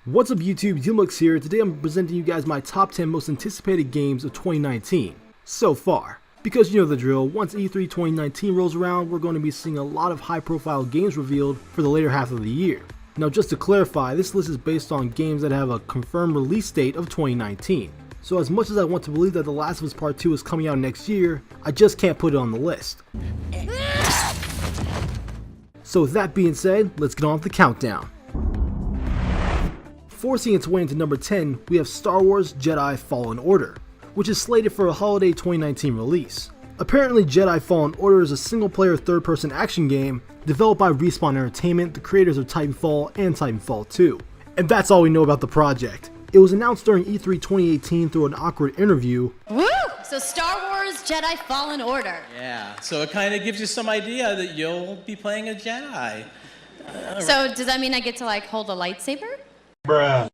What's up YouTube, DMLX here. Today I'm presenting you guys my top 10 most anticipated games of 2019 so far. Because you know the drill, once E3 2019 rolls around, we're going to be seeing a lot of high profile games revealed for the later half of the year. Now just to clarify, this list is based on games that have a confirmed release date of 2019. So as much as I want to believe that The Last of Us Part 2 is coming out next year, I just can't put it on the list. So with that being said, let's get on with the countdown. Forcing its way into number 10, we have Star Wars Jedi Fallen Order, which is slated for a holiday 2019 release. Apparently Jedi Fallen Order is a single-player third-person action game developed by Respawn Entertainment, the creators of Titanfall and Titanfall 2. And that's all we know about the project. It was announced during E3 2018 through an awkward interview. Woo! So Star Wars Jedi Fallen Order. Yeah, so it kind of gives you some idea that you'll be playing a Jedi. So does that mean I get to like hold a lightsaber? Bruh.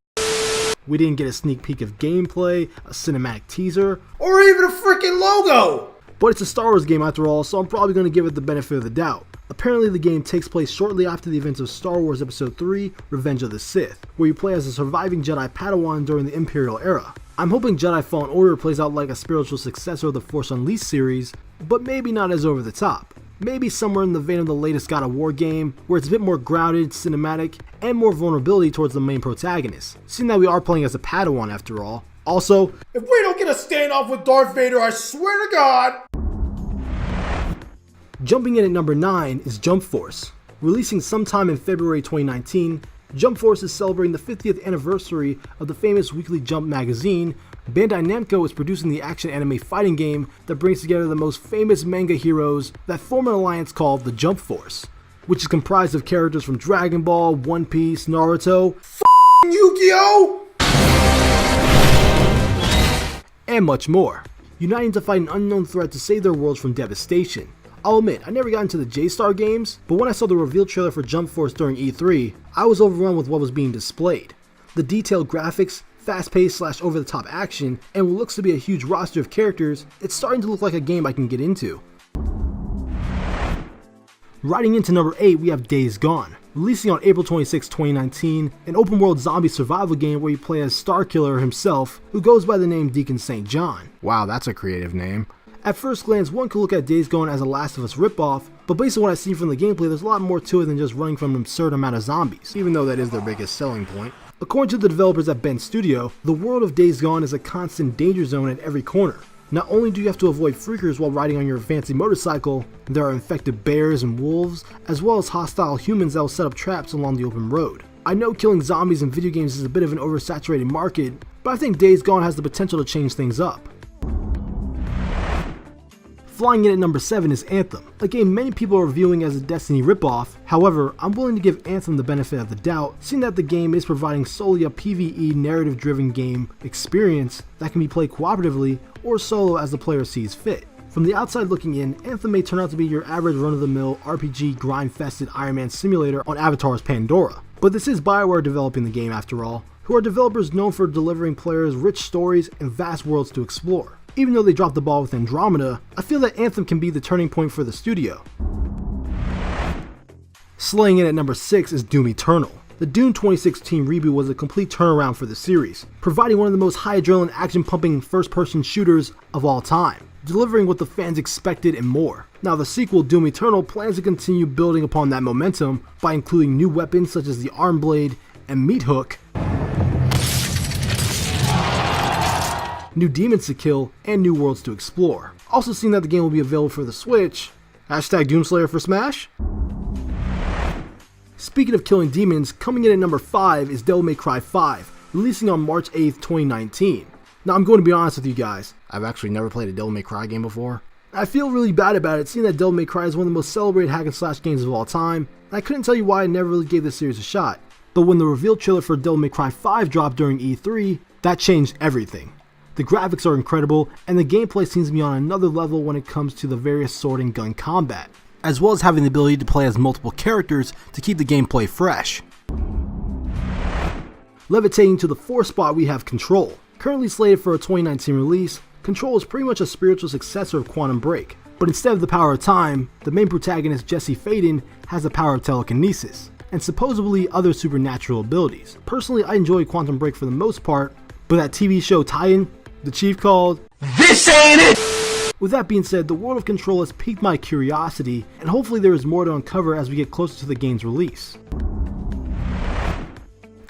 We didn't get a sneak peek of gameplay, a cinematic teaser, or even a freaking logo! But it's a Star Wars game after all, so I'm probably going to give it the benefit of the doubt. Apparently the game takes place shortly after the events of Star Wars Episode 3, Revenge of the Sith, where you play as a surviving Jedi Padawan during the Imperial era. I'm hoping Jedi Fallen Order plays out like a spiritual successor of the Force Unleashed series, but maybe not as over the top. Maybe somewhere in the vein of the latest God of War game, where it's a bit more grounded, cinematic, and more vulnerability towards the main protagonist, seeing that we are playing as a Padawan after all. Also, If we don't get a standoff with Darth Vader, I swear to God! jumping in at number 9 is Jump Force. Releasing sometime in February 2019, Jump Force is celebrating the 50th anniversary of the famous weekly Jump magazine. Bandai Namco is producing the action anime fighting game that brings together the most famous manga heroes that form an alliance called the Jump Force, which is comprised of characters from Dragon Ball, One Piece, Naruto, Yu-Gi-Oh! and much more, uniting to fight an unknown threat to save their worlds from devastation. I'll admit, I never got into the J-Star games, but when I saw the reveal trailer for Jump Force during E3, I was overwhelmed with what was being displayed. The detailed graphics, fast-paced / over-the-top action, and what looks to be a huge roster of characters, it's starting to look like a game I can get into. Riding into number 8, we have Days Gone. Releasing on April 26, 2019, an open-world zombie survival game where you play as Starkiller himself, who goes by the name Deacon St. John. Wow, that's a creative name. At first glance, one could look at Days Gone as a Last of Us ripoff, but based on what I've seen from the gameplay, there's a lot more to it than just running from an absurd amount of zombies, even though that is their biggest selling point. According to the developers at Bend Studio, the world of Days Gone is a constant danger zone at every corner. Not only do you have to avoid freakers while riding on your fancy motorcycle, there are infected bears and wolves, as well as hostile humans that will set up traps along the open road. I know killing zombies in video games is a bit of an oversaturated market, but I think Days Gone has the potential to change things up. Flying in at number 7 is Anthem, a game many people are viewing as a Destiny ripoff. However, I'm willing to give Anthem the benefit of the doubt, seeing that the game is providing solely a PvE narrative-driven game experience that can be played cooperatively or solo as the player sees fit. From the outside looking in, Anthem may turn out to be your average run-of-the-mill RPG grind-fested Iron Man simulator on Avatar's Pandora. But this is BioWare developing the game after all, who are developers known for delivering players rich stories and vast worlds to explore. Even though they dropped the ball with Andromeda, I feel that Anthem can be the turning point for the studio. Slaying in at number 6 is Doom Eternal. The Doom 2016 reboot was a complete turnaround for the series, providing one of the most high adrenaline action-pumping first-person shooters of all time, delivering what the fans expected and more. Now the sequel, Doom Eternal, plans to continue building upon that momentum by including new weapons such as the Arm Blade and Meat Hook, new demons to kill, and new worlds to explore. Also seeing that the game will be available for the Switch, hashtag Doomslayer for Smash. Speaking of killing demons, coming in at number 5 is Devil May Cry 5, releasing on March 8th, 2019. Now I'm going to be honest with you guys, I've actually never played a Devil May Cry game before. I feel really bad about it, seeing that Devil May Cry is one of the most celebrated hack and slash games of all time, and I couldn't tell you why I never really gave this series a shot. But when the reveal trailer for Devil May Cry 5 dropped during E3, that changed everything. The graphics are incredible, and the gameplay seems to be on another level when it comes to the various sword and gun combat, as well as having the ability to play as multiple characters to keep the gameplay fresh. Levitating to the 4th spot, we have Control. Currently slated for a 2019 release, Control is pretty much a spiritual successor of Quantum Break, but instead of the power of time, the main protagonist Jesse Faden has the power of telekinesis. and supposedly other supernatural abilities. Personally, I enjoyed Quantum Break for the most part, but that TV show tie-in, the chief called, "This ain't it!" With that being said, the world of Control has piqued my curiosity, and hopefully there is more to uncover as we get closer to the game's release.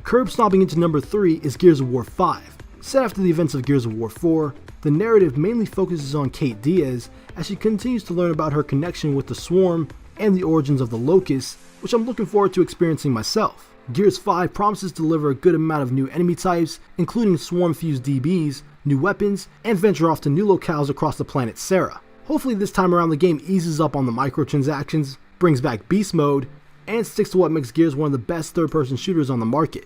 Curb stomping into number 3 is Gears of War 5. Set after the events of Gears of War 4, the narrative mainly focuses on Kate Diaz as she continues to learn about her connection with the Swarm and the origins of the Locust, which I'm looking forward to experiencing myself. Gears 5 promises to deliver a good amount of new enemy types, including Swarm-fused DBs, new weapons, and venture off to new locales across the planet Sarah. Hopefully this time around the game eases up on the microtransactions, brings back Beast Mode, and sticks to what makes Gears one of the best third-person shooters on the market.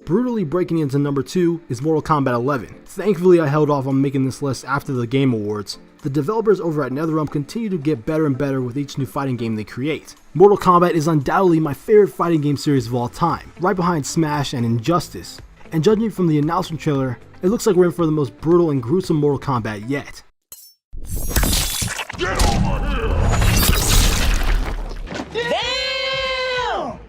Brutally breaking into number 2 is Mortal Kombat 11. Thankfully I held off on making this list after the Game Awards. The developers over at NetherRealm continue to get better and better with each new fighting game they create. Mortal Kombat is undoubtedly my favorite fighting game series of all time, right behind Smash and Injustice. And judging from the announcement trailer, it looks like we're in for the most brutal and gruesome Mortal Kombat yet. Get over here!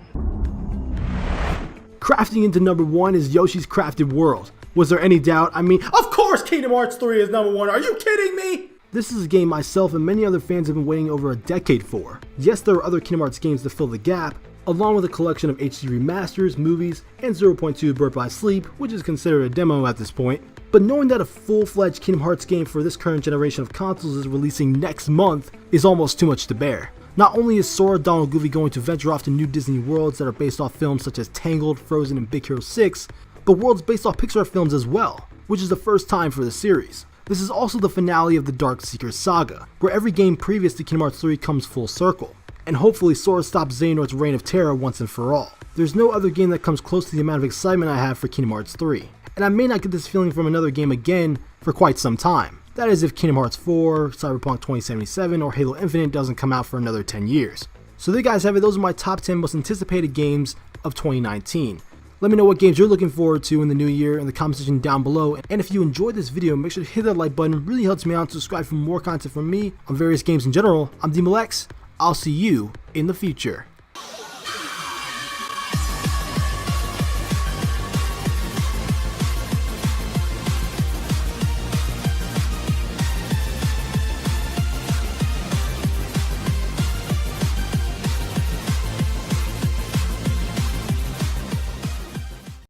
Crafting into number 1 is Yoshi's Crafted World. Was there any doubt? I mean, Of course Kingdom Hearts 3 is number 1. Are you kidding me? this is a game myself and many other fans have been waiting over a decade for. Yes, there are other Kingdom Hearts games to fill the gap, along with a collection of HD remasters, movies, and 0.2 Birth by Sleep, which is considered a demo at this point. But knowing that a full-fledged Kingdom Hearts game for this current generation of consoles is releasing next month is almost too much to bear. Not only is Sora, Donald, Goofy going to venture off to new Disney worlds that are based off films such as Tangled, Frozen, and Big Hero 6, but worlds based off Pixar films as well, which is the first time for the series. This is also the finale of the Dark Seeker saga, where every game previous to Kingdom Hearts 3 comes full circle, and hopefully Sora stops Xehanort's reign of terror once and for all. There's no other game that comes close to the amount of excitement I have for Kingdom Hearts 3, and I may not get this feeling from another game again for quite some time. That is if Kingdom Hearts 4, Cyberpunk 2077, or Halo Infinite doesn't come out for another 10 years. So there you guys have it, those are my top 10 most anticipated games of 2019. Let me know what games you're looking forward to in the new year in the comment section down below, and if you enjoyed this video, make sure to hit that like button, it really helps me out, and subscribe for more content from me on various games in general. I'm DMLX, I'll see you in the future.